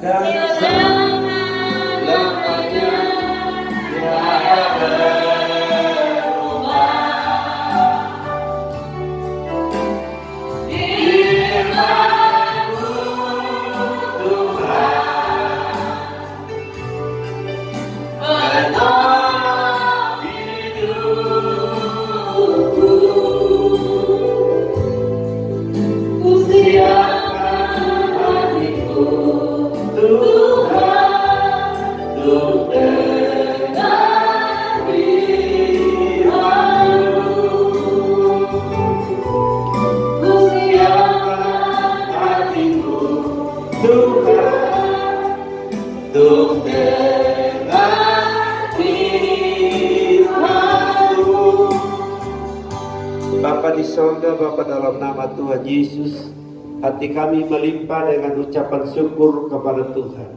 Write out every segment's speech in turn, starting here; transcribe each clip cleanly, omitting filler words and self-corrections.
dan selamanya tiada berubah. Firman-Mu Tuhan menolong hidupku. Ku siapkan hatiku Tuhan untuk dengar firman-Mu. Ku siapkan hatiku Tuhan untuk dengar firman-Mu. Bapa di sorga, Bapa dalam nama Tuhan Yesus, hati kami melimpah dengan ucapan syukur kepada Tuhan.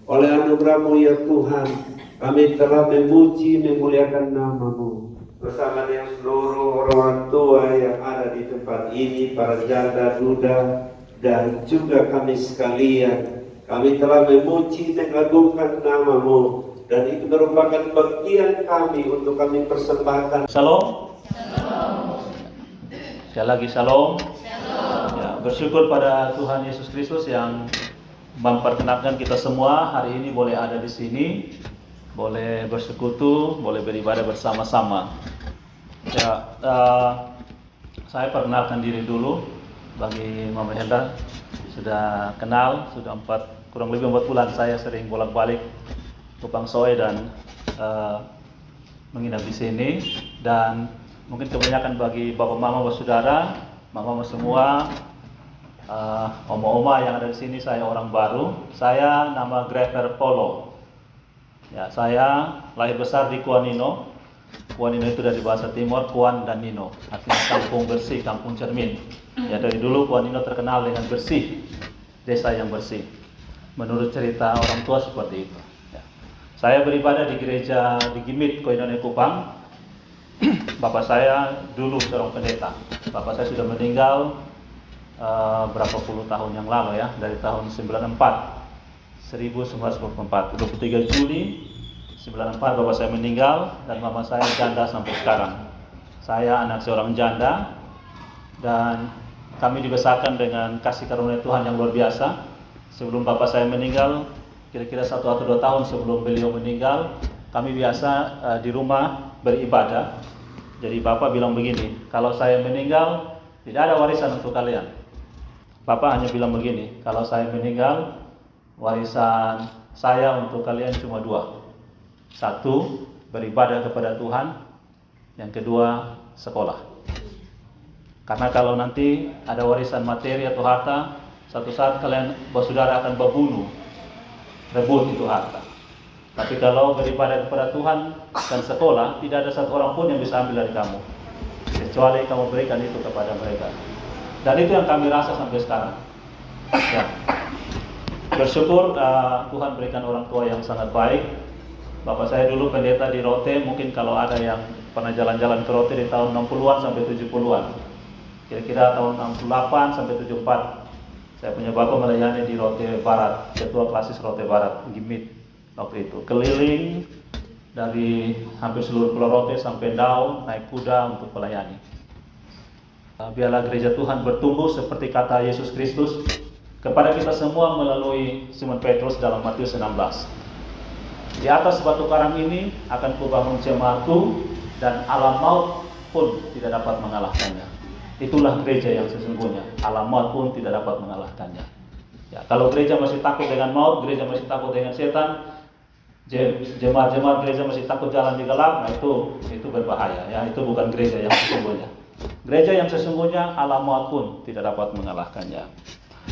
Oleh anugerah-Mu ya Tuhan, kami telah memuji, memuliakan nama-Mu bersama dengan seluruh orang tua yang ada di tempat ini, para janda, duda, dan juga kami sekalian. Kami telah memuji, mengagungkan nama-Mu, dan itu merupakan bagian kami untuk kami persembahkan. Shalom. Sekali lagi shalom. Ya, bersyukur pada Tuhan Yesus Kristus yang memperkenankan kita semua hari ini boleh ada di sini, boleh bersekutu, boleh beribadah bersama-sama. Ya, saya perkenalkan diri dulu. Bagi Mama Helda sudah kenal, sudah kurang lebih 4 bulan saya sering bolak-balik ke Pangsoe dan menginap di sini. Dan mungkin kebanyakan bagi bapak mama, saudara, mama semua, oma-oma yang ada di sini, saya orang baru. Saya nama Grever Polo. Ya, saya lahir besar di Kuanino. Kuanino itu dari bahasa Timur, Kuan dan Nino, artinya kampung bersih, kampung cermin. Ya, dari dulu Kuanino terkenal dengan bersih, desa yang bersih. Menurut cerita orang tua seperti itu. Ya. Saya beribadah di gereja di Gimit, Koinone Kupang. Bapak saya dulu seorang pendeta. Bapak saya sudah meninggal berapa puluh tahun yang lalu ya, dari tahun 1994, 23 Juli 94 Bapak saya meninggal, dan mama saya janda sampai sekarang. Saya anak seorang janda, dan kami dibesarkan dengan kasih karunia Tuhan yang luar biasa. Sebelum Bapak saya meninggal, kira-kira 1 atau 2 tahun sebelum beliau meninggal, kami biasa di rumah beribadah. Jadi Bapak bilang begini, kalau saya meninggal tidak ada warisan untuk kalian. Bapak hanya bilang begini, kalau saya meninggal warisan saya untuk kalian cuma 2. 1, beribadah kepada Tuhan. Yang kedua, sekolah. Karena kalau nanti ada warisan materi atau harta, satu saat kalian saudara akan berbunuh, rebut itu harta. Tapi kalau beribadah kepada Tuhan dan sekolah, tidak ada satu orang pun yang bisa ambil dari kamu, kecuali kamu berikan itu kepada mereka. Dan itu yang kami rasa sampai sekarang. Ya. Bersyukur Tuhan berikan orang tua yang sangat baik. Bapak saya dulu pendeta di Rote, mungkin kalau ada yang pernah jalan-jalan ke Rote di tahun 60-an sampai 70-an. Kira-kira tahun 68 sampai 74. Saya punya bapak melayani di Rote Barat, ketua klasis Rote Barat, Gimit. Waktu itu keliling dari hampir seluruh Pulau Rote sampai Dau, naik kuda untuk melayani. Biarlah gereja Tuhan bertumbuh seperti kata Yesus Kristus kepada kita semua melalui Simon Petrus dalam Matius 16. Di atas batu karang ini akan kubangun jemaatku, dan alam maut pun tidak dapat mengalahkannya. Itulah gereja yang sesungguhnya. Alam maut pun tidak dapat mengalahkannya. Ya, kalau gereja masih takut dengan maut, gereja masih takut dengan setan, jemaat-jemaat gereja masih takut jalan di gelap, nah itu berbahaya ya, itu bukan gereja yang sesungguhnya. Gereja yang sesungguhnya alam maut pun tidak dapat mengalahkannya.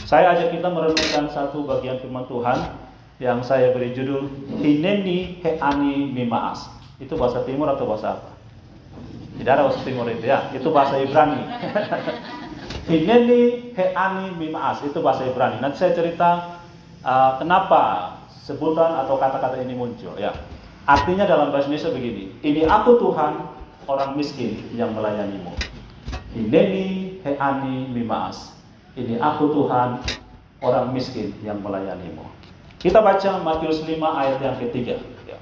Saya ajak kita merenungkan satu bagian firman Tuhan yang saya beri judul Hineni Heani Mimaas. Itu bahasa Timur atau bahasa apa? Tidak ada bahasa Timur itu ya, itu bahasa Ibrani. Hineni Heani Mimaas, itu bahasa Ibrani. Nanti saya cerita kenapa sebutan atau kata-kata ini muncul ya. Artinya dalam bahasa Indonesia begini, ini aku Tuhan, orang miskin yang melayanimu. Hineni heani mimaas. Ini aku Tuhan, orang miskin yang melayanimu. Kita baca Matius 5 ayat yang ketiga. Ya.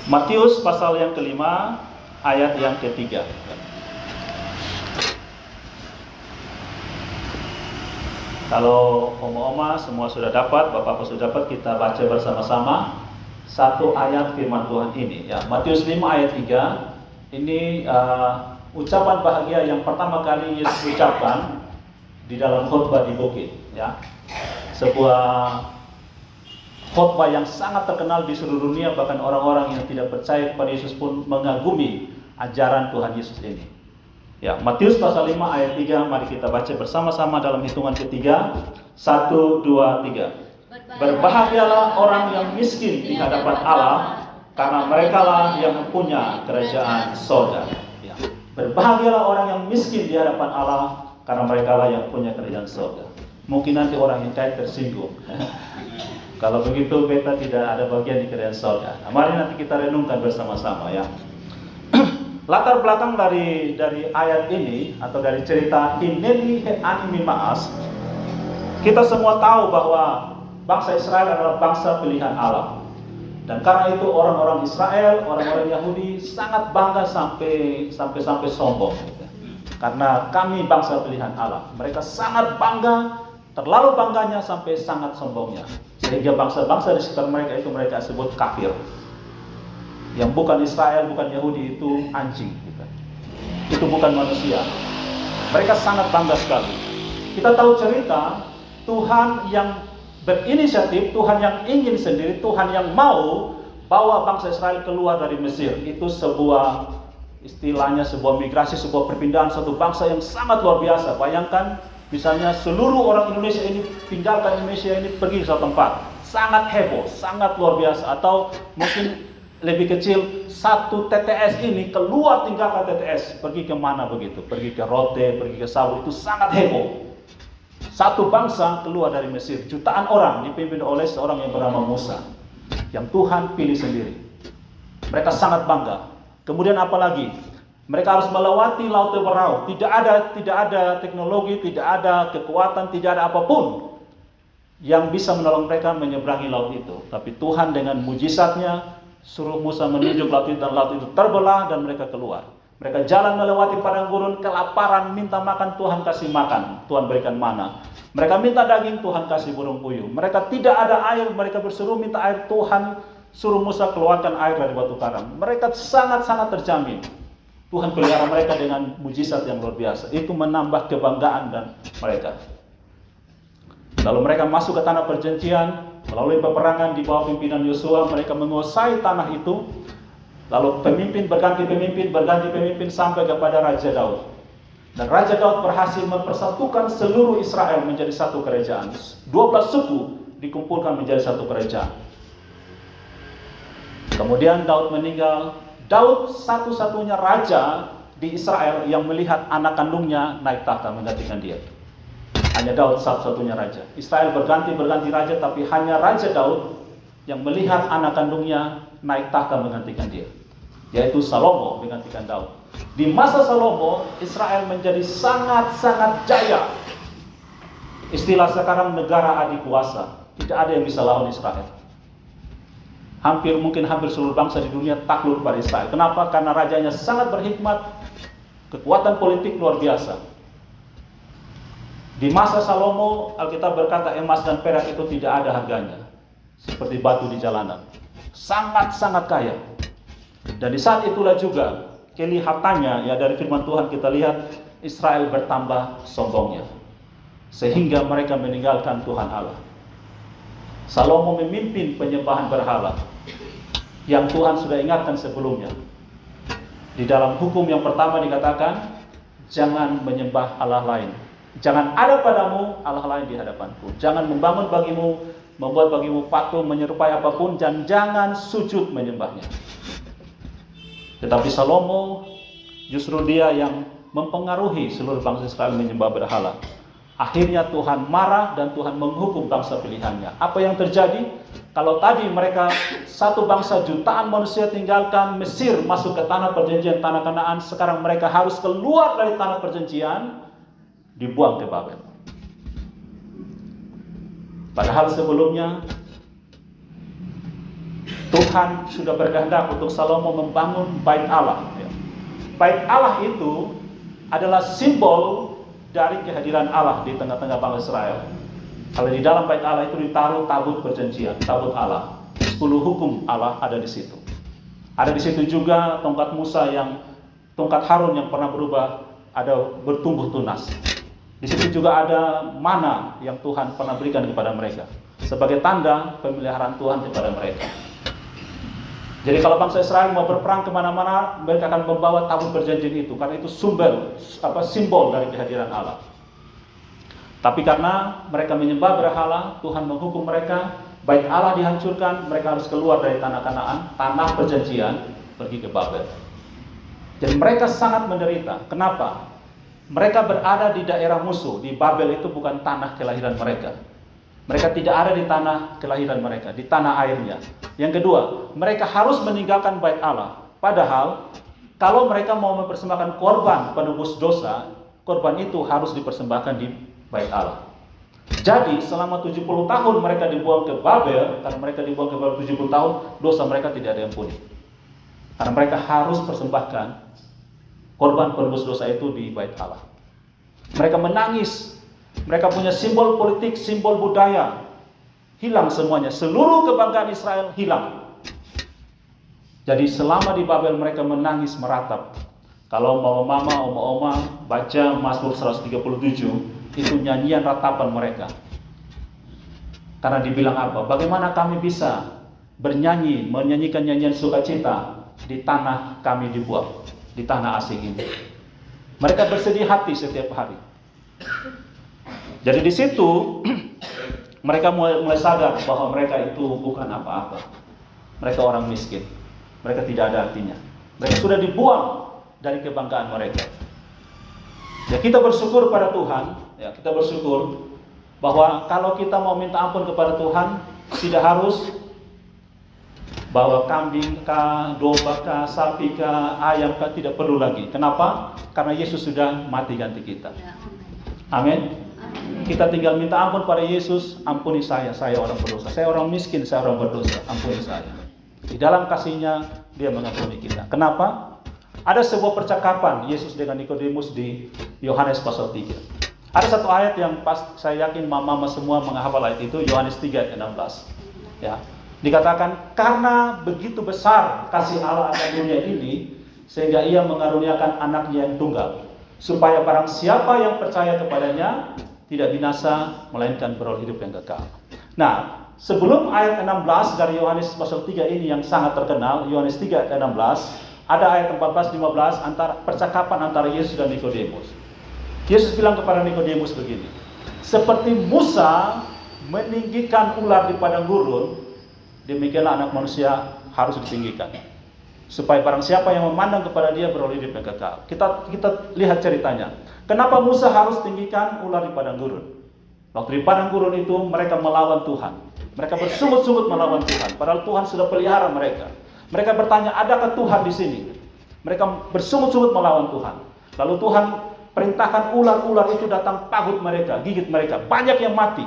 Matius pasal yang kelima ayat yang ketiga. Kalau oma-oma semua sudah dapat, bapak-bapak sudah dapat, kita baca bersama-sama satu ayat firman Tuhan ini. Ya, Matius 5 ayat 3 ini ucapan bahagia yang pertama kali Yesus ucapkan di dalam khotbah di bukit. Ya, sebuah khotbah yang sangat terkenal di seluruh dunia, bahkan orang-orang yang tidak percaya kepada Yesus pun mengagumi ajaran Tuhan Yesus ini. Ya, Matius pasal 5 ayat 3, mari kita baca bersama-sama dalam hitungan ketiga. 1, 2, 3. Berbahagialah orang yang miskin di hadapan Allah, karena merekalah yang mempunyai kerajaan sorga. Ya. Berbahagialah orang yang miskin di hadapan Allah, karena merekalah yang punya kerajaan sorga. Mungkin nanti orang yang kaya tersinggung. Kalau begitu beta tidak ada bagian di kerajaan sorga. Nah, mari nanti kita renungkan bersama-sama ya. Latar belakang dari ayat ini atau dari cerita Hineni Animi Maas, kita semua tahu bahwa bangsa Israel adalah bangsa pilihan Allah. Dan karena itu orang-orang Israel, orang-orang Yahudi sangat bangga sampai sombong. Karena kami bangsa pilihan Allah. Mereka sangat bangga, terlalu bangganya sampai sangat sombongnya. Sehingga bangsa-bangsa di sekitar mereka itu mereka sebut kafir. Yang bukan Israel, bukan Yahudi itu anjing. Itu bukan manusia. Mereka sangat bangga sekali. Kita tahu cerita Tuhan yang berinisiatif, Tuhan yang ingin sendiri, Tuhan yang mau bawa bangsa Israel keluar dari Mesir. Itu sebuah istilahnya sebuah migrasi, sebuah perpindahan satu bangsa yang sangat luar biasa. Bayangkan misalnya seluruh orang Indonesia ini tinggalkan Indonesia ini pergi ke satu tempat. Sangat heboh, sangat luar biasa. Atau mungkin lebih kecil, satu TTS ini keluar tinggalkan TTS, pergi ke mana begitu? Pergi ke Rote, pergi ke Sabu, itu sangat heboh. Satu bangsa keluar dari Mesir, jutaan orang dipimpin oleh seorang yang bernama Musa, yang Tuhan pilih sendiri. Mereka sangat bangga. Kemudian apa lagi? Mereka harus melewati Laut Teberau. Tidak ada teknologi, tidak ada kekuatan, tidak ada apapun yang bisa menolong mereka menyeberangi laut itu. Tapi Tuhan dengan mujizatnya suruh Musa menunjuk laut itu, dan laut itu terbelah dan mereka keluar. Mereka jalan melewati padang gurun, kelaparan, minta makan, Tuhan kasih makan, Tuhan berikan mana. Mereka minta daging, Tuhan kasih burung puyuh. Mereka tidak ada air, mereka berseru minta air, Tuhan suruh Musa keluarkan air dari batu karang. Mereka sangat-sangat terjamin. Tuhan pelihara mereka dengan mujizat yang luar biasa. Itu menambah kebanggaan dan mereka. Lalu mereka masuk ke tanah perjanjian. Melalui peperangan di bawah pimpinan Yosua, mereka menguasai tanah itu. Lalu pemimpin berganti pemimpin sampai kepada Raja Daud. Dan Raja Daud berhasil mempersatukan seluruh Israel menjadi satu kerajaan. 12 suku dikumpulkan menjadi satu kerajaan. Kemudian Daud meninggal. Daud satu-satunya raja di Israel yang melihat anak kandungnya naik tahta menggantikan dia. Hanya Daud satu-satunya raja. Israel berganti raja, tapi hanya Raja Daud yang melihat anak kandungnya naik tahta menggantikan dia, yaitu Salomo menggantikan Daud. Di masa Salomo, Israel menjadi sangat-sangat jaya. Istilah sekarang negara adik kuasa. Tidak ada yang bisa lawan Israel. Mungkin hampir seluruh bangsa di dunia takluk pada Israel. Kenapa? Karena rajanya sangat berhikmat, kekuatan politik luar biasa. Di masa Salomo, Alkitab berkata emas dan perak itu tidak ada harganya, seperti batu di jalanan. Sangat-sangat kaya. Dan di saat itulah juga kelihatannya, ya dari firman Tuhan kita lihat Israel bertambah sombongnya, sehingga mereka meninggalkan Tuhan Allah. Salomo memimpin penyembahan berhala yang Tuhan sudah ingatkan sebelumnya. Di dalam hukum yang pertama dikatakan, jangan menyembah Allah lain. Jangan ada padamu Allah lain di hadapanku. Jangan membangun bagimu, membuat bagimu patung menyerupai apapun, dan jangan sujud menyembahnya. Tetapi Salomo justru dia yang mempengaruhi seluruh bangsa Israel menyembah berhala. Akhirnya Tuhan marah dan Tuhan menghukum bangsa pilihannya. Apa yang terjadi? Kalau tadi mereka satu bangsa jutaan manusia tinggalkan Mesir masuk ke tanah perjanjian, tanah Kanaan, sekarang mereka harus keluar dari tanah perjanjian, dibuang ke Babel. Padahal sebelumnya Tuhan sudah berkehendak untuk Salomo membangun bait Allah. Bait Allah itu adalah simbol dari kehadiran Allah di tengah-tengah bangsa Israel. Kalau di dalam bait Allah itu ditaruh tabut perjanjian, tabut Allah. 10 hukum Allah ada di situ. Ada di situ juga tongkat Musa tongkat Harun yang pernah berubah, ada bertumbuh tunas. Di situ juga ada mana yang Tuhan pernah berikan kepada mereka sebagai tanda pemeliharaan Tuhan kepada mereka. Jadi kalau bangsa Israel mau berperang kemana-mana, mereka akan membawa tabut perjanjian itu, karena itu simbol dari kehadiran Allah. Tapi karena mereka menyembah berhala, Tuhan menghukum mereka, bait Allah dihancurkan, mereka harus keluar dari tanah Kanaan, tanah perjanjian, pergi ke Babel. Jadi mereka sangat menderita. Kenapa? Mereka berada di daerah musuh. Di Babel itu bukan tanah kelahiran mereka. Mereka tidak ada di tanah kelahiran mereka, di tanah airnya. Yang kedua, mereka harus meninggalkan bait Allah. Padahal, kalau mereka mau mempersembahkan korban penebus dosa, korban itu harus dipersembahkan di bait Allah. Jadi, selama 70 tahun mereka dibuang ke Babel, karena mereka dibuang ke Babel 70 tahun, dosa mereka tidak ada ampuni. Karena mereka harus persembahkan korban penebus dosa itu di bait Allah. Mereka menangis. Mereka punya simbol politik, simbol budaya. Hilang semuanya. Seluruh kebanggaan Israel hilang. Jadi selama di Babel mereka menangis meratap. Kalau mama-mama, oma-oma baca Mazmur 137, itu nyanyian ratapan mereka. Karena dibilang apa? Bagaimana kami bisa bernyanyi, menyanyikan nyanyian sukacita di tanah kami dibuang, di tanah asing ini. Mereka bersedih hati setiap hari. Jadi di situ mereka mulai sadar bahwa mereka itu bukan apa-apa. Mereka orang miskin. Mereka tidak ada artinya. Mereka sudah dibuang dari kebanggaan mereka. Ya, kita bersyukur pada Tuhan. Ya, kita bersyukur bahwa kalau kita mau minta ampun kepada Tuhan, tidak harus bawa kambing kah, domba kah, sapi kah, ayam kah, tidak perlu lagi. Kenapa? Karena Yesus sudah mati ganti kita. Amin. Kita tinggal minta ampun pada Yesus, ampuni saya orang berdosa. Saya orang miskin, saya orang berdosa, ampuni saya. Di dalam kasih-Nya, Dia mengampuni kita. Kenapa? Ada sebuah percakapan Yesus dengan Nikodemus di Yohanes pasal 3. Ada satu ayat yang saya yakin mama-mama semua menghafal ayat itu, Yohanes 3 ayat 16. Ya. Dikatakan, karena begitu besar kasih Allah akan dunia ini, sehingga Ia mengaruniakan anaknya yang tunggal, supaya barang siapa yang percaya kepadanya tidak binasa, melainkan beroleh hidup yang kekal. Nah, sebelum ayat 16 dari Yohanes pasal 3 ini yang sangat terkenal, Yohanes 3 ayat 16, ada ayat 14-15 percakapan antara Yesus dan Nikodemus. Yesus bilang kepada Nikodemus begini, seperti Musa meninggikan ular di padang gurun, demikianlah anak manusia harus ditinggikan, supaya barang siapa yang memandang kepada Dia beroleh hidup yang kekal. Kita lihat ceritanya. Kenapa Musa harus tinggikan ular di padang gurun? Waktu di padang gurun itu mereka melawan Tuhan. Mereka bersungut-sungut melawan Tuhan. Padahal Tuhan sudah pelihara mereka. Mereka bertanya, adakah Tuhan di sini? Mereka bersungut-sungut melawan Tuhan. Lalu Tuhan perintahkan ular-ular itu datang pagut mereka, gigit mereka. Banyak yang mati.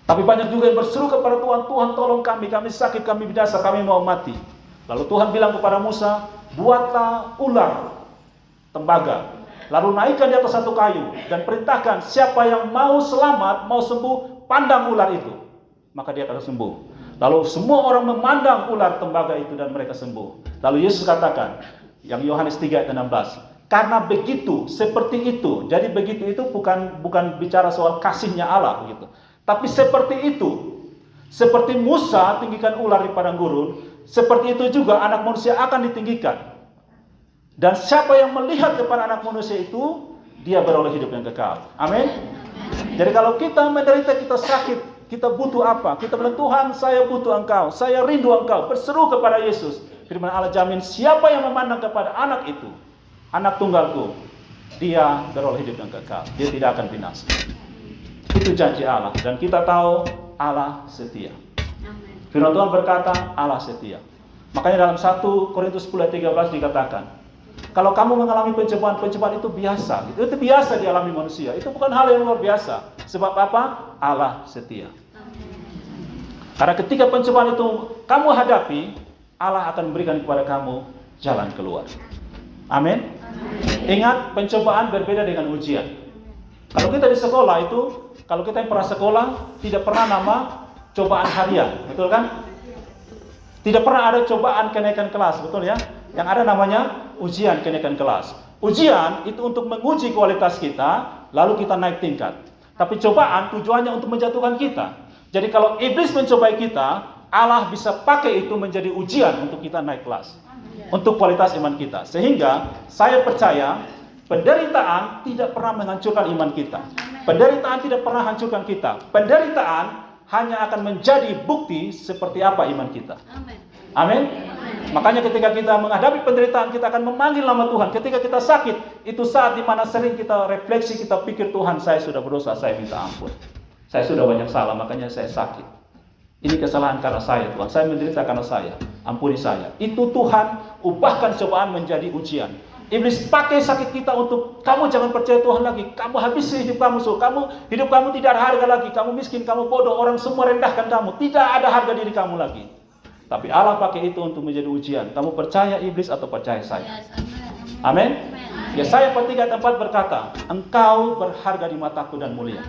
Tapi banyak juga yang berseru kepada Tuhan, Tuhan tolong kami sakit, kami binasa, kami mau mati. Lalu Tuhan bilang kepada Musa, buatlah ular tembaga, lalu naikkan di atas satu kayu, dan perintahkan siapa yang mau selamat, mau sembuh, pandang ular itu, maka dia akan sembuh. Lalu semua orang memandang ular tembaga itu dan mereka sembuh. Lalu Yesus katakan, yang Yohanes 3 ayat 16, karena begitu, seperti itu. Jadi begitu itu bukan bicara soal kasihnya Allah gitu. Tapi seperti itu. Seperti Musa tinggikan ular di padang gurun, seperti itu juga anak manusia akan ditinggikan. Dan siapa yang melihat kepada anak manusia itu, dia beroleh hidup yang kekal. Amin. Jadi kalau kita menderita, kita sakit, kita butuh apa? Kita bilang, Tuhan, saya butuh Engkau, saya rindu Engkau. Berseru kepada Yesus. Firman Allah jamin, siapa yang memandang kepada anak itu, anak tunggalku, dia beroleh hidup yang kekal. Dia tidak akan binasa. Itu janji Allah. Dan kita tahu Allah setia. Firman Tuhan berkata, Allah setia. Makanya dalam 1 Korintus 10 ayat 13 dikatakan, Kalau kamu mengalami pencobaan itu biasa. Itu biasa dialami manusia. Itu bukan hal yang luar biasa. Sebab apa? Allah setia. Karena ketika pencobaan itu kamu hadapi, Allah akan memberikan kepada kamu jalan keluar. Amin. Ingat, pencobaan berbeda dengan ujian. Kalau kita di sekolah itu, kalau kita yang pernah sekolah, tidak pernah nama cobaan harian, betul kan? Tidak pernah ada cobaan kenaikan kelas, betul ya? Yang ada namanya ujian kenaikan kelas. Ujian itu untuk menguji kualitas kita, lalu kita naik tingkat. Tapi cobaan tujuannya untuk menjatuhkan kita. Jadi kalau iblis mencobai kita, Allah bisa pakai itu menjadi ujian untuk kita naik kelas. Untuk kualitas iman kita. Sehingga saya percaya penderitaan tidak pernah menghancurkan iman kita. Penderitaan tidak pernah hancurkan kita. Penderitaan hanya akan menjadi bukti seperti apa iman kita. Amin. Makanya ketika kita menghadapi penderitaan, kita akan memanggil nama Tuhan. Ketika kita sakit, itu saat dimana sering kita refleksi, kita pikir, Tuhan, saya sudah berdosa, saya minta ampun. Saya sudah banyak salah, makanya saya sakit. Ini kesalahan karena saya, Tuhan. Saya menderita karena saya. Ampuni saya. Itu Tuhan ubahkan cobaan menjadi ujian. Iblis pakai sakit kita untuk kamu jangan percaya Tuhan lagi. Kamu habisi hidup kamu, hidup kamu tidak ada harga lagi. Kamu miskin, kamu bodoh, orang semua rendahkan kamu. Tidak ada harga diri kamu lagi. Tapi Allah pakai itu untuk menjadi ujian. Kamu percaya iblis atau percaya saya? Amin. Yesaya 43:4 berkata, engkau berharga di mataku dan mulia,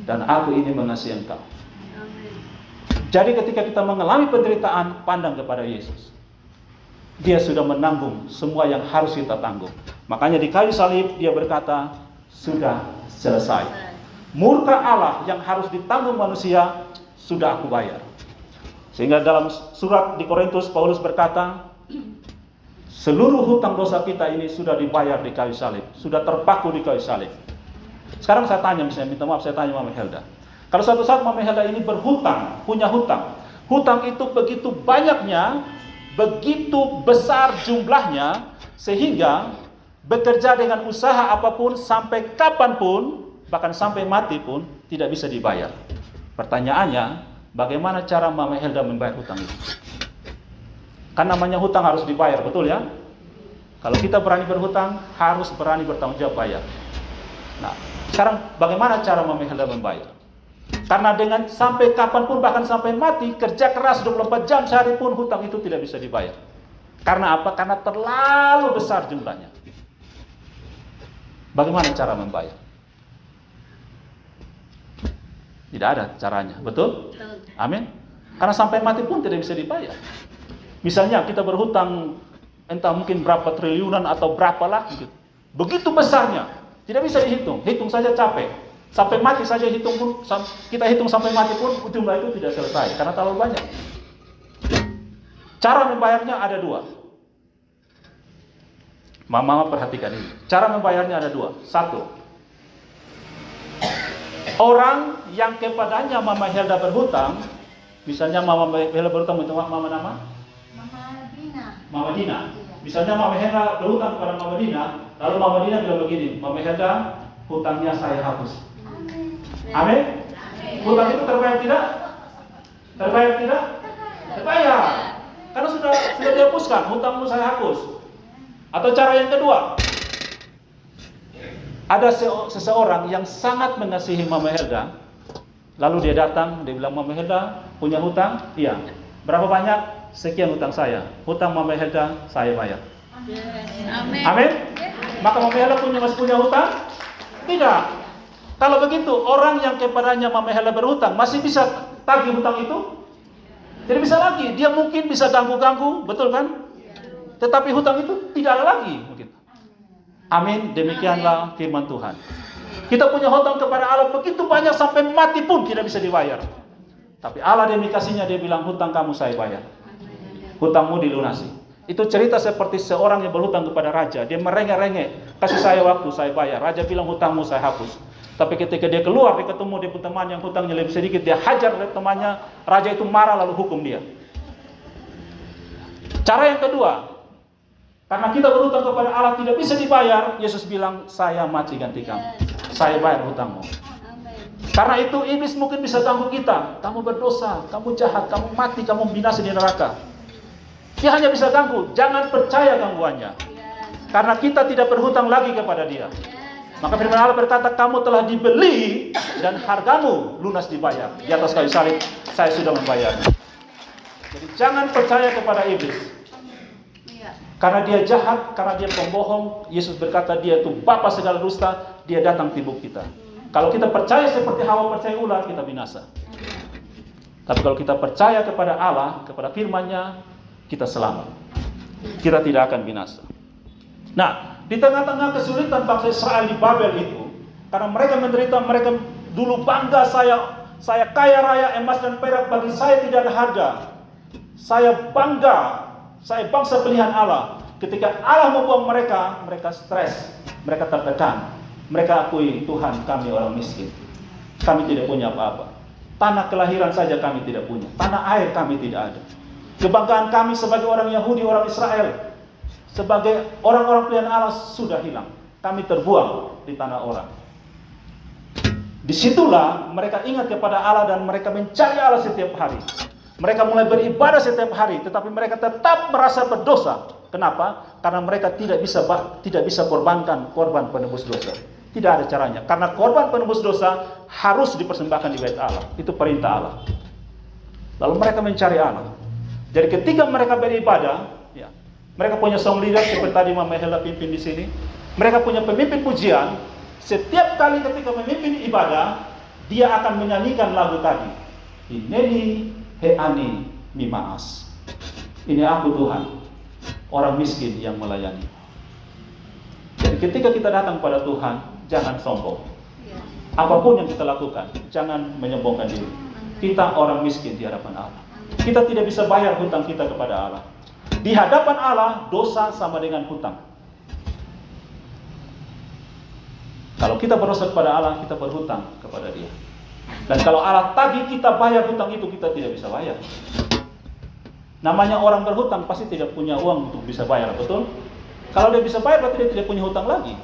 dan aku ini mengasihi engkau. Jadi ketika kita mengalami penderitaan, pandang kepada Yesus. Dia sudah menanggung semua yang harus kita tanggung. Makanya di kayu salib dia berkata, sudah selesai. Murka Allah yang harus ditanggung manusia, sudah aku bayar. Sehingga dalam surat di Korintus, Paulus berkata, seluruh hutang dosa kita ini sudah dibayar di kayu salib. Sudah terpaku di kayu salib. Sekarang saya tanya, misalnya, minta maaf, saya tanya Mama Helda. Kalau suatu saat Mama Helda ini berhutang, punya hutang. Hutang itu begitu banyaknya, begitu besar jumlahnya, sehingga bekerja dengan usaha apapun, sampai kapanpun, bahkan sampai mati pun, tidak bisa dibayar. Pertanyaannya, bagaimana cara Mama Helda membayar hutang itu? Kan namanya hutang harus dibayar, betul ya? Kalau kita berani berhutang, harus berani bertanggung jawab bayar. Nah, sekarang bagaimana cara Mama Helda membayar? Karena dengan sampai kapanpun, bahkan sampai mati, kerja keras 24 jam sehari pun, hutang itu tidak bisa dibayar. Karena apa? Karena terlalu besar jumlahnya. Bagaimana cara membayar? Tidak ada caranya, betul? Amin. Karena sampai mati pun tidak bisa dibayar. Misalnya kita berhutang entah mungkin berapa triliunan atau berapa lah gitu. Begitu besarnya, tidak bisa dihitung. Hitung saja capek. Sampai mati saja hitung pun, kita hitung sampai mati pun jumlah itu tidak selesai karena terlalu banyak. Cara membayarnya ada dua. Mama perhatikan ini. Cara membayarnya ada dua. Satu, orang yang kepadanya Mama Helda berhutang, misalnya Mama Helda berhutang, minta maaf, Mama nama? Mama Dina. Misalnya Mama Helda berhutang kepada Mama Dina, lalu Mama Dina bilang begini, Mama Helda, hutangnya saya hapus. Amin. Hutang itu terbayar tidak? Terbayar tidak? Terbayar. Karena sudah dihapuskan, hutangmu saya hapus. Atau cara yang kedua, ada seseorang yang sangat mengasihi Mama Helda, lalu dia datang, dia bilang, Mama Helda punya hutang? Iya. Berapa banyak? Sekian hutang saya. Hutang Mama Helda saya bayar. Amin. Amin. Maka Mama Helda masih punya hutang? Tidak. Kalau begitu, orang yang kepadanya Mama Helda berhutang masih bisa tagih hutang itu? Tidak bisa lagi. Dia mungkin bisa ganggu-ganggu, betul kan? Tetapi hutang itu tidak ada lagi. Amin. Demikianlah firman Tuhan. Kita punya hutang kepada Allah begitu banyak sampai mati pun tidak bisa dibayar. Tapi Allah demi kasihnya dia bilang, hutang kamu saya bayar. Hutangmu dilunasi. Itu cerita seperti seorang yang berhutang kepada raja. Dia merengek-rengek, kasih saya waktu, saya bayar. Raja bilang, hutangmu saya hapus. Tapi ketika dia keluar, dia ketemu dia teman yang hutangnya lebih sedikit, dia hajar temannya. Raja itu marah lalu hukum dia. Cara yang kedua, karena kita berhutang kepada Allah tidak bisa dibayar, Yesus bilang, saya mati ganti kamu. Saya bayar hutangmu. Karena itu iblis mungkin bisa ganggu kita. Kamu berdosa, kamu jahat, kamu mati, kamu binasa di neraka. Dia hanya bisa ganggu, jangan percaya gangguannya. Karena kita tidak berhutang lagi kepada Dia. Maka firman Allah berkata, kamu telah dibeli dan hargamu lunas dibayar. Di atas kayu salib, saya sudah membayarnya. Jadi jangan percaya kepada iblis. Karena dia jahat, karena dia pembohong. Yesus berkata dia itu bapa segala dusta, dia datang tibuk kita. Kalau kita percaya seperti Hawa percaya ular, kita binasa. Tapi kalau kita percaya kepada Allah, kepada firman-Nya, kita selamat. Kita tidak akan binasa. Nah, di tengah-tengah kesulitan bangsa Israel di Babel itu, karena mereka menderita, mereka dulu bangga, saya kaya raya emas dan perak, bagi saya tidak ada harga. Saya bangga, saya bangsa pilihan Allah. Ketika Allah membuang mereka, mereka stres, mereka tertekan. Mereka akui, Tuhan, kami orang miskin. Kami tidak punya apa-apa. Tanah kelahiran saja kami tidak punya. Tanah air kami tidak ada. Kebanggaan kami sebagai orang Yahudi, orang Israel, sebagai orang-orang pilihan Allah sudah hilang. Kami terbuang di tanah orang. Disitulah mereka ingat kepada Allah dan mereka mencari Allah setiap hari. Mereka mulai beribadah setiap hari, tetapi mereka tetap merasa berdosa. Kenapa? Karena mereka tidak bisa korbankan korban penebus dosa. Tidak ada caranya. Karena korban penebus dosa harus dipersembahkan di bait Allah. Itu perintah Allah. Lalu mereka mencari Allah. Jadi ketika mereka beribadah, mereka punya song leader seperti tadi Mama Hela pimpin di sini. Mereka punya pemimpin pujian. Setiap kali ketika memimpin ibadah, dia akan menyanyikan lagu tadi. Hineni heani mimaas. Ini aku Tuhan, orang miskin yang melayani. Jadi ketika kita datang pada Tuhan, jangan sombong. Apapun yang kita lakukan, jangan menyombongkan diri. Kita orang miskin di hadapan Allah. Kita tidak bisa bayar hutang kita kepada Allah. Di hadapan Allah, dosa sama dengan hutang. Kalau kita berdosa kepada Allah, kita berhutang kepada Dia. Dan kalau Allah tagih kita bayar hutang itu, kita tidak bisa bayar. Namanya orang berhutang pasti tidak punya uang untuk bisa bayar, betul? Kalau dia bisa bayar, berarti dia tidak punya hutang lagi.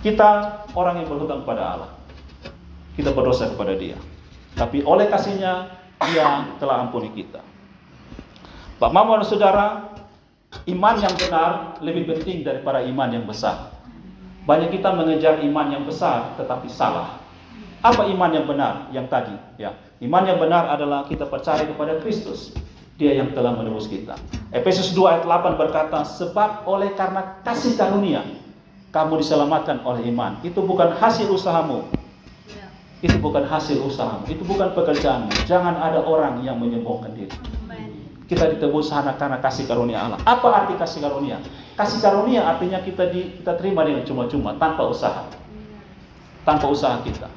Kita orang yang berhutang kepada Allah. Kita berdosa kepada Dia. Tapi oleh kasih-Nya, Dia telah ampuni kita. Pak Mama dan Saudara, iman yang benar lebih penting daripada iman yang besar. Banyak kita mengejar iman yang besar tetapi salah. Apa iman yang benar? Yang tadi, iman yang benar adalah kita percaya kepada Kristus. Dia yang telah menebus kita. Efesus 2 ayat 8 berkata, sebab oleh karena kasih karunia kamu diselamatkan oleh iman. Itu bukan hasil usahamu. Itu bukan hasil usahamu. Itu bukan pekerjaanmu. Jangan ada orang yang menyombongkan diri. Kita ditebus karena kasih karunia Allah. Apa arti kasih karunia? Kasih karunia artinya kita terima dengan cuma-cuma, tanpa usaha. Tanpa usaha kita.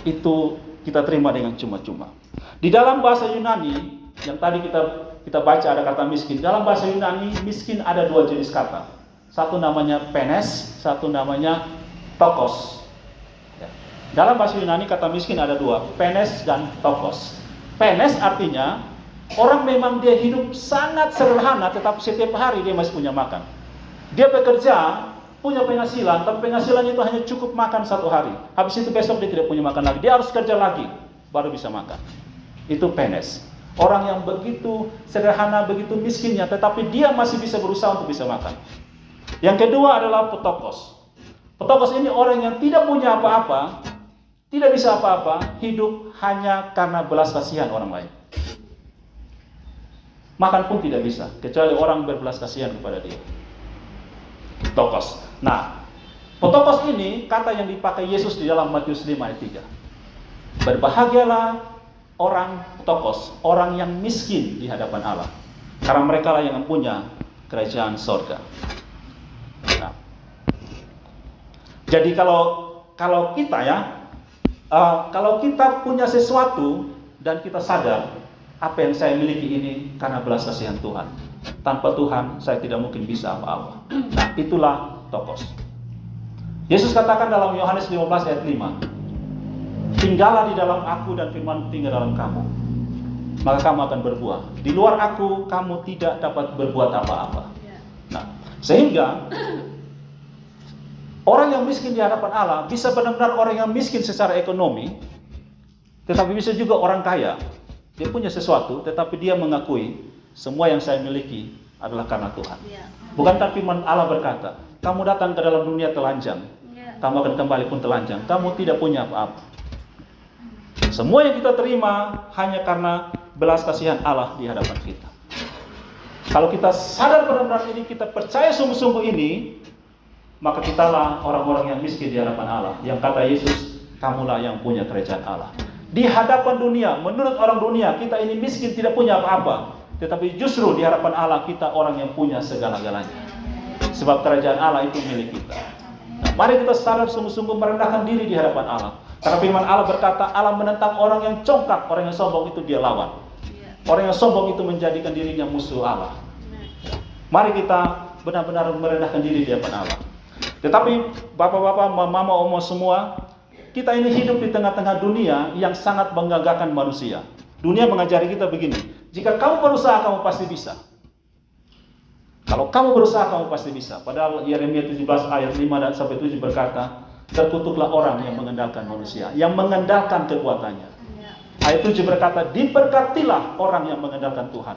Itu kita terima dengan cuma-cuma. Di dalam bahasa Yunani, yang tadi kita baca ada kata miskin. Dalam bahasa Yunani, miskin ada dua jenis kata. Satu namanya penes, satu namanya tokos. Dalam bahasa Yunani kata miskin ada dua, penes dan tokos. Penes artinya orang memang dia hidup sangat sederhana, tetapi setiap hari dia masih punya makan. Dia bekerja, punya penghasilan, tapi penghasilannya itu hanya cukup makan satu hari. Habis itu besok dia tidak punya makan lagi. Dia harus kerja lagi, baru bisa makan. Itu penes. Orang yang begitu sederhana, begitu miskinnya, tetapi dia masih bisa berusaha untuk bisa makan. Yang kedua adalah petokos. Petokos ini orang yang tidak punya apa-apa, tidak bisa apa-apa, hidup hanya karena belas kasihan orang lain. Makan pun tidak bisa, kecuali orang berbelas kasihan kepada dia. Tokos. Nah, petokos ini kata yang dipakai Yesus di dalam Matius 5 ayat 3. Berbahagialah orang tokos, orang yang miskin di hadapan Allah, karena mereka lah yang punya kerajaan sorga. Nah, jadi kalau kita kalau kita punya sesuatu dan kita sadar apa yang saya miliki ini karena belas kasihan Tuhan. Tanpa Tuhan saya tidak mungkin bisa apa-apa. Nah, itulah tokos. Yesus katakan dalam Yohanes 15 ayat 5, tinggallah di dalam aku dan firman tinggal dalam kamu, maka kamu akan berbuah. Di luar aku kamu tidak dapat berbuat apa-apa. Nah, sehingga orang yang miskin di hadapan Allah bisa benar-benar orang yang miskin secara ekonomi, tetapi bisa juga orang kaya. Dia punya sesuatu, tetapi dia mengakui semua yang saya miliki adalah karena Tuhan. Ya. Bukankah firman Allah berkata, kamu datang ke dalam dunia telanjang, Ya. kamu akan kembali pun telanjang. Kamu tidak punya apa-apa. Semua yang kita terima hanya karena belas kasihan Allah di hadapan kita. Kalau kita sadar benar-benar ini, kita percaya sungguh-sungguh ini, maka kitalah orang-orang yang miskin di hadapan Allah. Yang kata Yesus, kamulah yang punya kerajaan Allah. Di hadapan dunia, menurut orang dunia, kita ini miskin, tidak punya apa-apa. Tetapi justru di hadapan Allah, kita orang yang punya segala-galanya. Sebab kerajaan Allah itu milik kita. Nah, mari kita sadar sungguh-sungguh merendahkan diri di hadapan Allah. Karena firman Allah berkata, Allah menentang orang yang congkak, orang yang sombong itu dia lawan. Orang yang sombong itu menjadikan dirinya musuh Allah. Mari kita benar-benar merendahkan diri di hadapan Allah. Tetapi bapak-bapak, mama, omo semua, kita ini hidup di tengah-tengah dunia yang sangat menggagahkan manusia. Dunia mengajari kita begini, jika kamu berusaha, kamu pasti bisa. Kalau kamu berusaha, kamu pasti bisa. Padahal Yeremia 17 ayat 5-7 berkata, terkutuklah orang yang mengandalkan manusia, yang mengandalkan kekuatannya. Ayat 7 berkata, diberkatilah orang yang mengandalkan Tuhan,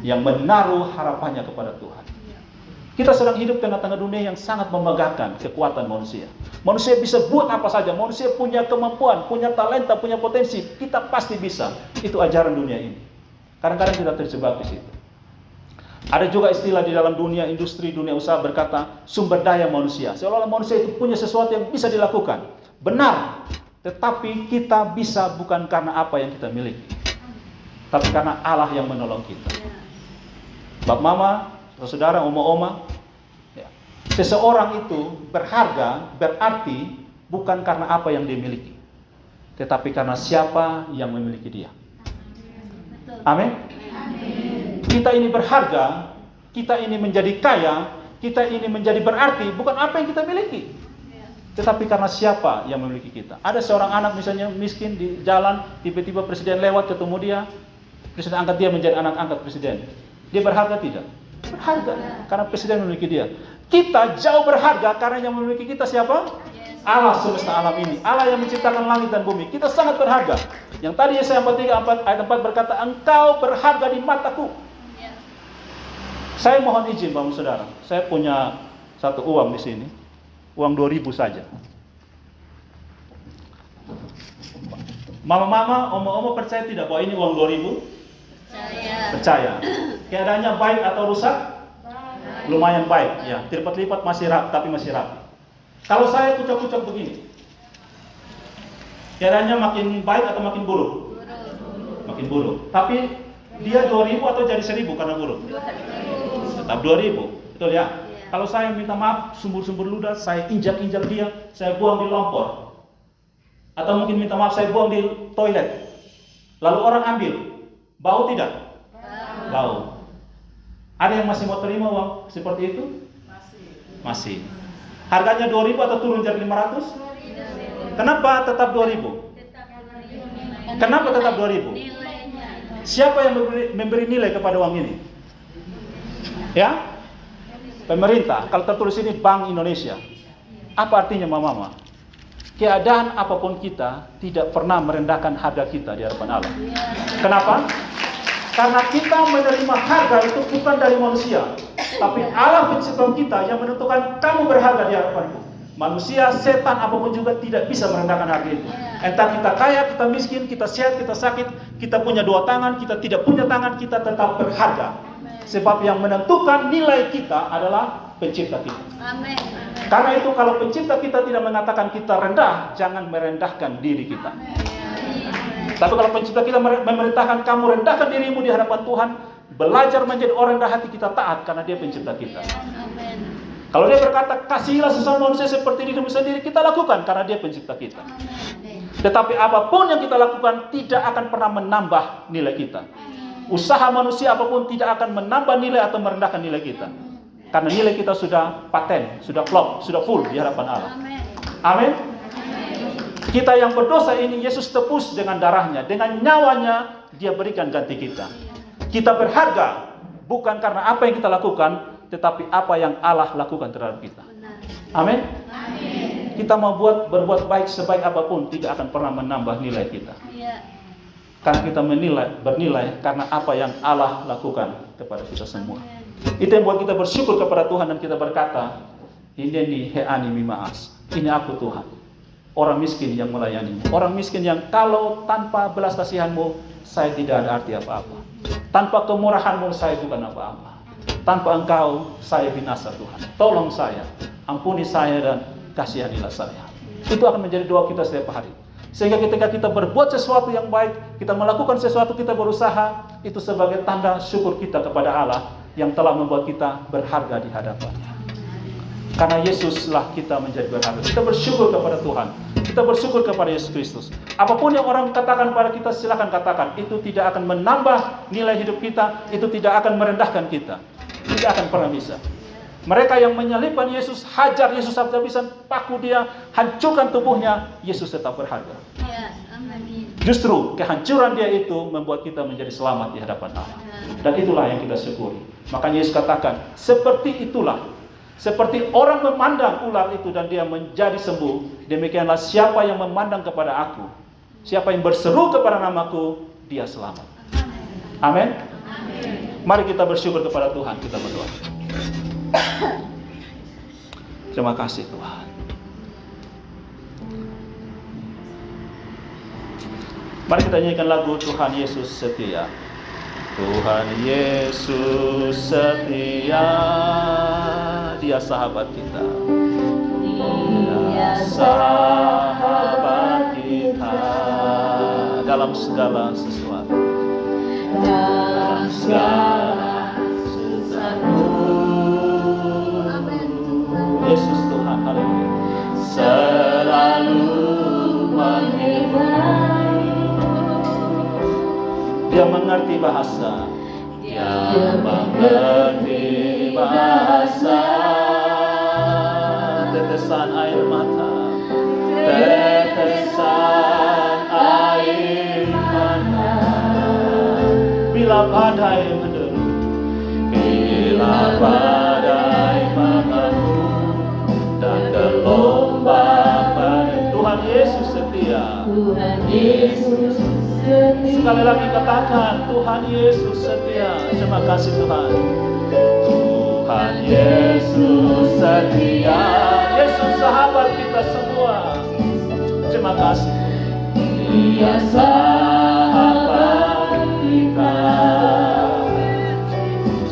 yang menaruh harapannya kepada Tuhan. Kita sedang hidup tengah-tengah dunia yang sangat memegahkan kekuatan manusia. Manusia bisa buat apa saja, manusia punya kemampuan, punya talenta, punya potensi. Kita pasti bisa. Itu ajaran dunia ini. Kadang-kadang kita terjebak di situ. Ada juga istilah di dalam dunia industri, dunia usaha berkata sumber daya manusia. Seolah-olah manusia itu punya sesuatu yang bisa dilakukan. Benar. Tetapi kita bisa bukan karena apa yang kita miliki, tapi karena Allah yang menolong kita. Bapak mama, saudara, oma-oma, ya. Seseorang itu berharga, berarti bukan karena apa yang dia miliki, tetapi karena siapa yang memiliki dia. Amin. Kita ini berharga, kita ini menjadi kaya, kita ini menjadi berarti bukan apa yang kita miliki, tetapi karena siapa yang memiliki kita. Ada seorang anak misalnya miskin di jalan, tiba-tiba presiden lewat, ketemu dia, presiden angkat dia menjadi anak angkat presiden. Dia berharga tidak? Berharga, karena presiden memiliki dia. Kita jauh berharga karena yang memiliki kita siapa? Allah semesta alam ini, Allah yang menciptakan langit dan bumi. Kita sangat berharga. Yang tadi Yesaya 43 ayat 4 berkata, engkau berharga di mataku. Saya mohon izin Bapak Saudara, saya punya satu uang di sini, uang 2.000 saja. Mama-mama, omo-omo percaya tidak bahwa ini uang 2.000? Percaya. Keadaannya baik atau rusak? Lumayan baik, ya. Lipat-lipat masih rapi, tapi masih rapi. Kalau saya kucak-kucak begini, keadaannya makin baik atau makin buruk? Makin buruk. Tapi dia 2.000 atau jadi 1.000 karena buruk? Tetap 2.000, betul ya? Kalau saya minta maaf, sumber-sumber ludah, saya injak-injak dia, saya buang di lompor. Atau mungkin minta maaf, saya buang di toilet. Lalu orang ambil, bau tidak? Bau. Ada yang masih mau terima uang seperti itu? Masih. Harganya 2.000 atau turun jadi 500? Kenapa tetap 2.000? Kenapa tetap 2.000? Siapa yang memberi nilai kepada uang ini? Ya? Pemerintah. Kalau tertulis ini Bank Indonesia. Apa artinya mama-mama? Keadaan apapun kita tidak pernah merendahkan harga kita di hadapan Allah. Kenapa? Karena kita menerima harga itu bukan dari manusia, tapi Allah pencipta kita yang menentukan kamu berharga di hadapanku. Manusia, setan, apapun juga tidak bisa merendahkan harga itu. Entah kita kaya, kita miskin, kita sehat, kita sakit, kita punya 2 tangan, kita tidak punya tangan, kita tetap berharga. Sebab yang menentukan nilai kita adalah pencipta kita. Amin. Karena itu kalau pencipta kita tidak mengatakan kita rendah, jangan merendahkan diri kita. Tapi kalau pencipta kita memerintahkan kamu rendahkan dirimu di hadapan Tuhan, belajar menjadi orang rendah hati, kita taat karena dia pencipta kita. Kalau dia berkata kasihilah sesama manusia seperti dirimu sendiri, kita lakukan karena dia pencipta kita. Tetapi apapun yang kita lakukan tidak akan pernah menambah nilai kita. Usaha manusia apapun tidak akan menambah nilai atau merendahkan nilai kita. Karena nilai kita sudah paten, sudah klop, sudah full di hadapan Allah. Amin. Kita yang berdosa ini Yesus tebus dengan darahnya, dengan nyawanya dia berikan ganti kita. Kita berharga bukan karena apa yang kita lakukan, tetapi apa yang Allah lakukan terhadap kita. Amin. Kita mau berbuat baik sebaik apapun tidak akan pernah menambah nilai kita. Karena kita bernilai karena apa yang Allah lakukan kepada kita semua. Itu yang buat kita bersyukur kepada Tuhan dan kita berkata, Hineni heani mimaas. Ini aku Tuhan, orang miskin yang melayanimu. Orang miskin yang kalau tanpa belas kasihanmu, saya tidak ada arti apa-apa. Tanpa kemurahanmu, saya bukan apa-apa. Tanpa engkau, saya binasa Tuhan. Tolong saya, ampuni saya dan kasihanilah saya. Itu akan menjadi doa kita setiap hari. Sehingga ketika kita berbuat sesuatu yang baik, kita melakukan sesuatu, kita berusaha, itu sebagai tanda syukur kita kepada Allah yang telah membuat kita berharga di hadapannya. Karena Yesuslah kita menjadi berharga. Kita bersyukur kepada Tuhan. Kita bersyukur kepada Yesus Kristus. Apapun yang orang katakan pada kita, silakan katakan. Itu tidak akan menambah nilai hidup kita. Itu tidak akan merendahkan kita. Tidak akan pernah bisa. Mereka yang menyalibkan Yesus, hajar Yesus habis-habisan, paku dia, hancurkan tubuhnya, Yesus tetap berharga. Justru kehancuran dia itu membuat kita menjadi selamat di hadapan Allah. Dan itulah yang kita syukuri. Makanya Yesus katakan, seperti itulah, seperti orang memandang ular itu dan dia menjadi sembuh, demikianlah siapa yang memandang kepada aku, siapa yang berseru kepada namaku, dia selamat. Amin. Mari kita bersyukur kepada Tuhan, kita berdoa. Terima kasih Tuhan. Mari kita nyanyikan lagu Tuhan Yesus setia. Tuhan Yesus setia, Dia sahabat kita. Dia sahabat kita dalam segala sesuatu. Dalam segala sesuatu. Yesus Tuhan, haleluya. Selalu menghibur. Dia mengerti bahasa. Dia mengerti bahasa. Tetesan air mata. Tetesan air mata. Bila badai menderu. Bila badai mengeluh. Dan gelombang badai. Tuhan Yesus setia. Tuhan Yesus setia. Sekali lagi katakan, Tuhan Yesus setia. Terima kasih Tuhan. Tuhan Yesus setia. Yesus sahabat kita semua. Terima kasih. Dia sahabat kita.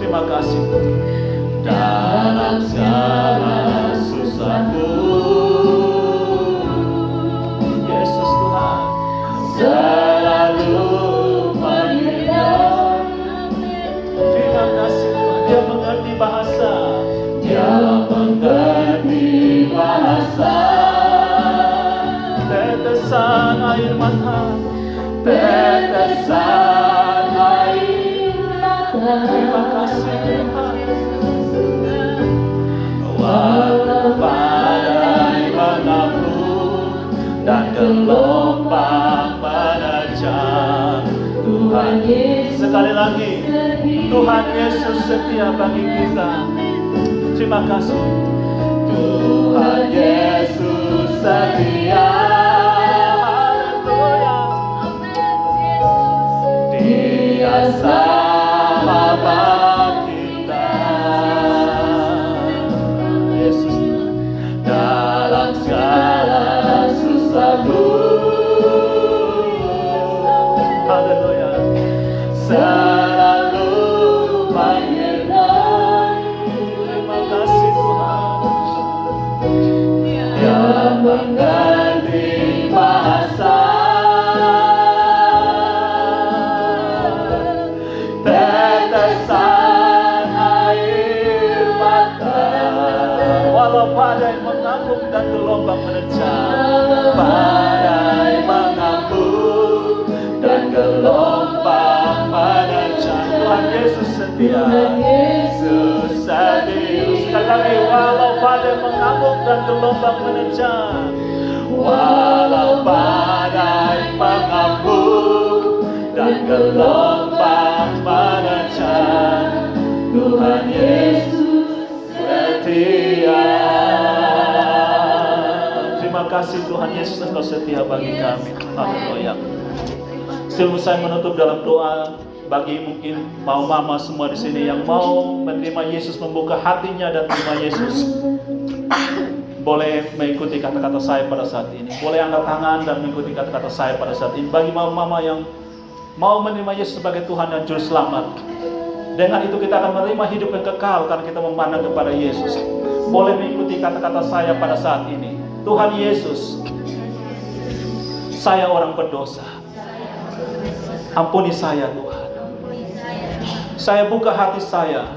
Terima kasih. Dalam segala susahku, Yesus Tuhan selalu menghibur. Terima kasih Tuhan. Dia mengerti bahasa. Dia mengerti bahasa. Tetesan air mata. Tetesan air mata. Terima kasih Tuhan. Walau badai mengamuk dan gelombang menerjang, Tuhan Yesus. Sekali lagi, Tuhan Yesus setia bagi kita. Terima kasih. Tuhan Yesus setia. Haleluya. Dia sahabat kita. Yesus dalam segala susahku. Haleluya. Selalu menghibur. Terima kasih Tuhan. Dia mengerti bahasa. Tetesan air mata. Walau badai mengamuk dan gelombang menerjang. Badai mengamuk dan gelombang menerjang. Tuhan Yesus setia. Yesus setia. Sekali lagi, walau badai mengamuk dan gelombang menerjang. Walau badai mengamuk dan gelombang menerjang, Tuhan Yesus setia. Terima kasih Tuhan Yesus, Engkau setia bagi kami. Haleluya. Sebelum saya menutup dalam doa, bagi mungkin mau mama semua di sini yang mau menerima Yesus, membuka hatinya dan menerima Yesus, boleh mengikuti kata-kata saya pada saat ini. Boleh angkat tangan dan mengikuti kata-kata saya pada saat ini. Bagi mama-mama yang mau menerima Yesus sebagai Tuhan dan Juru Selamat, dengan itu kita akan menerima hidup yang kekal karena kita memandang kepada Yesus. Boleh mengikuti kata-kata saya pada saat ini. Tuhan Yesus, saya orang berdosa. Ampuni saya Tuhan. Saya buka hati saya,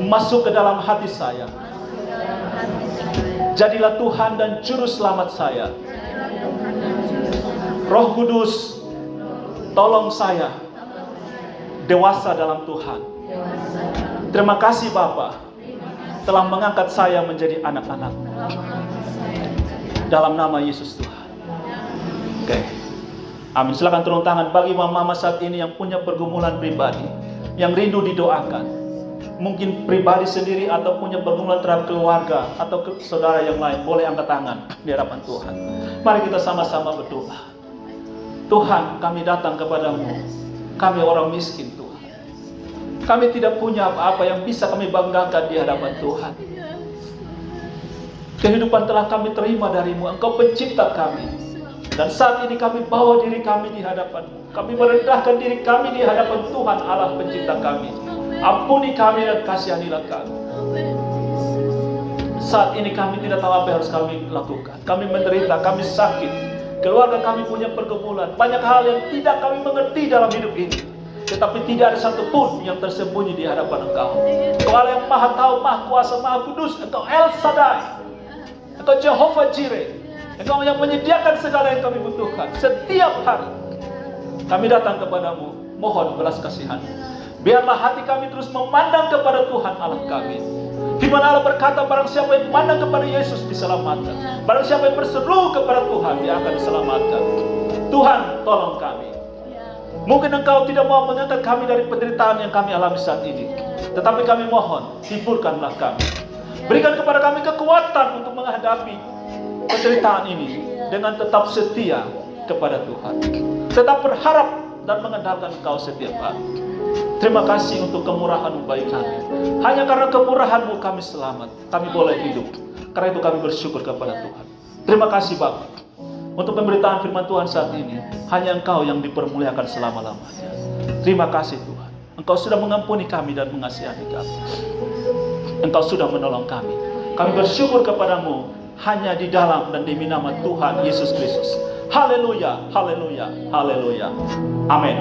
masuk ke dalam hati saya. Jadilah Tuhan dan Juru Selamat saya. Roh Kudus, tolong saya dewasa dalam Tuhan. Terima kasih Bapa telah mengangkat saya menjadi anak-anak. Dalam nama Yesus Tuhan. Oke. Amin. Silakan turun tangan bagi mama-mama saat ini yang punya pergumulan pribadi, yang rindu didoakan. Mungkin pribadi sendiri atau punya pergumulan terhadap keluarga atau saudara yang lain, boleh angkat tangan di hadapan Tuhan. Mari kita sama-sama berdoa. Tuhan, kami datang kepadamu. Kami orang miskin Tuhan. Kami tidak punya apa-apa yang bisa kami banggakan di hadapan Tuhan. Kehidupan telah kami terima darimu. Engkau pencipta kami. Dan saat ini kami bawa diri kami di hadapan-Mu. Kami merendahkan diri kami di hadapan Tuhan Allah pencipta kami. Ampuni kami dan kasihanilah kami. Saat ini kami tidak tahu apa yang harus kami lakukan. Kami menderita, kami sakit. Keluarga kami punya pergumulan. Banyak hal yang tidak kami mengerti dalam hidup ini. Tetapi tidak ada satupun yang tersembunyi di hadapan Engkau. Engkau Allah yang Maha Tahu, Maha Kuasa, Maha Kudus. Engkau El Shaddai. Engkau Jehovah Jireh. Engkau yang menyediakan segala yang kami butuhkan setiap hari. Kami datang kepadamu, mohon belas kasihan. Biarlah hati kami terus memandang kepada Tuhan Allah kami. Di mana Allah berkata, barang siapa yang memandang kepada Yesus diselamatkan. Barang siapa yang berseru kepada Tuhan, dia akan diselamatkan. Tuhan, tolong kami. Mungkin Engkau tidak mau mengangkat kami dari penderitaan yang kami alami saat ini. Tetapi kami mohon, hiburkanlah kami. Berikan kepada kami kekuatan untuk menghadapi penderitaan ini dengan tetap setia kepada Tuhan, tetap berharap dan mengandalkan Engkau setiap hari. Terima kasih untuk kemurahan-Mu bagi kami. Hanya karena kemurahan-Mu kami selamat, kami boleh hidup. Karena itu kami bersyukur kepada Tuhan. Terima kasih Bapa untuk pemberitaan firman Tuhan saat ini. Hanya Engkau yang dipermuliakan selama-lamanya. Terima kasih Tuhan. Engkau sudah mengampuni kami dan mengasihani kami. Engkau sudah menolong kami. Kami bersyukur kepadamu hanya di dalam dan demi nama Tuhan Yesus Kristus. Haleluya, haleluya, haleluya. Amin.